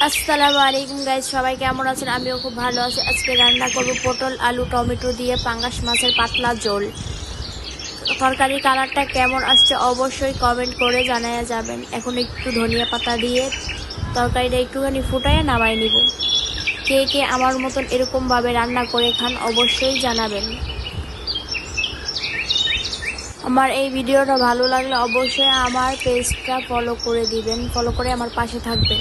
আসসালামু আলাইকুম গাইস, সবাই কেমন আছেন? আমিও খুব ভালো আছি। আজকে রান্না করব পটল আলু টমেটো দিয়ে পাঙ্গাস মাছের পাতলা ঝোল। তরকারির কালারটা কেমন আসছে অবশ্যই কমেন্ট করে জানায়া যাবেন। এখন একটু ধনিয়া পাতা দিয়ে তরকারিটা একটুখানি ফুটায় নামাই নিব। কে কে আমার মতন এরকমভাবে রান্না করে খান অবশ্যই জানাবেন। আমার এই ভিডিওটা ভালো লাগলে অবশ্যই আমার পেজটা ফলো করে দিবেন, ফলো করে আমার পাশে থাকবেন।